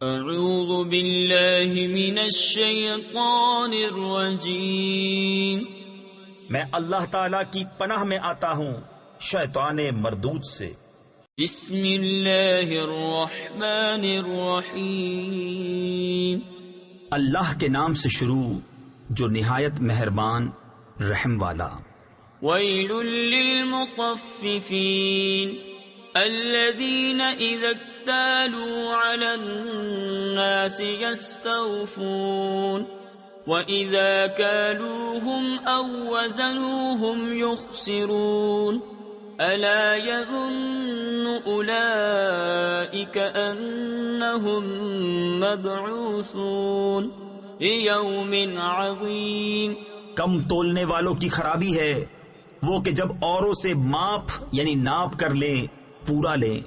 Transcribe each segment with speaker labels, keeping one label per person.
Speaker 1: اعوذ باللہ من الشیطان الرجیم،
Speaker 2: میں اللہ تعالی کی پناہ میں آتا ہوں شیطان مردود سے۔
Speaker 1: بسم اللہ الرحمن الرحیم،
Speaker 2: اللہ کے نام سے شروع جو نہایت مہربان رحم والا۔
Speaker 1: ویل للمطففین الذین اذا اکتالوا علی الناس یستوفون وَإِذَا كَالُوهُمْ أَوْ وَّزَنُوهُمْ يُخْسِرُونَ أَلَا يَظُنُّ أُولَئِكَ أَنَّهُمْ مَبْعُوثُونَ لِيَوْمٍ عَظِيمٍ۔
Speaker 2: کم تولنے والوں کی خرابی ہے وہ کہ جب اوروں سے ماپ یعنی ناپ کر لیں پورا لیں،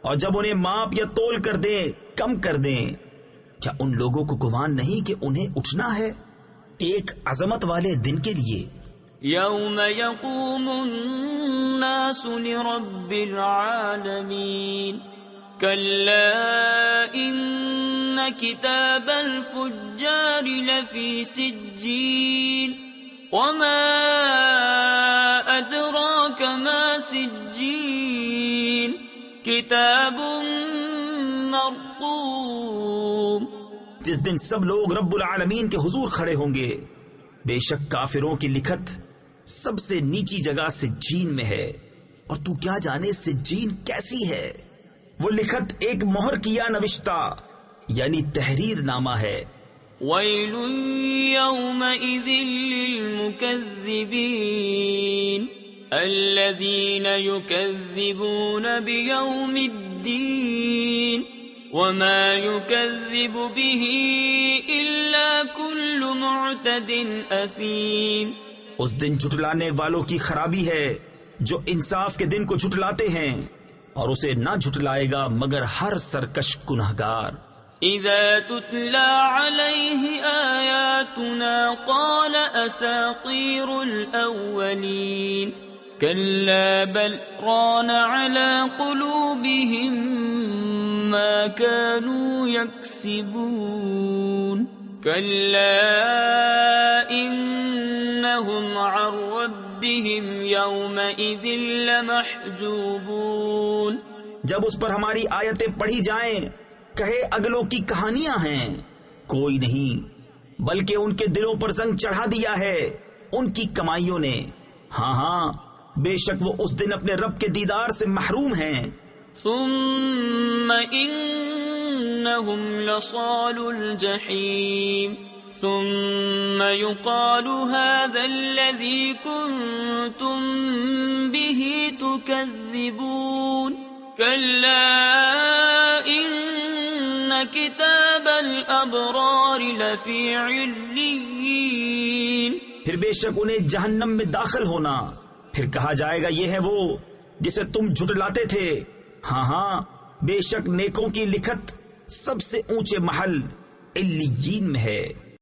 Speaker 2: اور جب انہیں ماپ یا تول کر دیں کم کر دیں، کیا ان لوگوں کو گمان نہیں کہ انہیں اٹھنا ہے ایک عظمت والے دن کے لیے؟
Speaker 1: یوم یقوم الناس لرب العالمین کلا ان کتاب الفجار لفی سجین وما ادراک ما سجین کتاب مرقوم۔
Speaker 2: جس دن سب لوگ رب العالمین کے حضور کھڑے ہوں گے، بے شک کافروں کی لکھت سب سے نیچی جگہ سجین میں ہے، اور تو کیا جانے سجین کیسی ہے؟ وہ لکھت ایک مہر کیا نوشتہ یعنی تحریر نامہ ہے۔
Speaker 1: ویل یومئذ للمکذبین الذین یکذبون بیوم الدین وما يكذب به إلا كل معتد أثيم۔
Speaker 2: اس دن جھٹلانے والوں کی خرابی ہے جو انصاف کے دن کو جھٹلاتے ہیں، اور اسے نہ جھٹلائے گا مگر ہر سرکش گنہگار۔
Speaker 1: اذا تتلى عليه آياتنا قال اساطير الاولين كلا بل ران على قلوبهم ما كانوا يكسبون كلا إنهم عن ربهم يومئذ لمحجوبون۔
Speaker 2: جب اس پر ہماری آیتیں پڑھی جائیں کہے اگلوں کی کہانیاں ہیں، کوئی نہیں بلکہ ان کے دلوں پر زنگ چڑھا دیا ہے ان کی کمائیوں نے۔ ہاں ہاں بے شک وہ اس دن اپنے رب کے دیدار سے محروم ہیں۔
Speaker 1: ثم انہم لصال الجحیم ثم يقال هذا الذي كنتم به تكذبون كلا ان كتاب الابرار لفی علیین۔
Speaker 2: پھر بے شک انہیں جہنم میں داخل ہونا، پھر کہا جائے گا یہ ہے وہ جسے تم جھٹلاتے تھے۔ ہاں ہاں بے شک نیکوں کی لکھت سب سے اونچے محل علیین میں ہے۔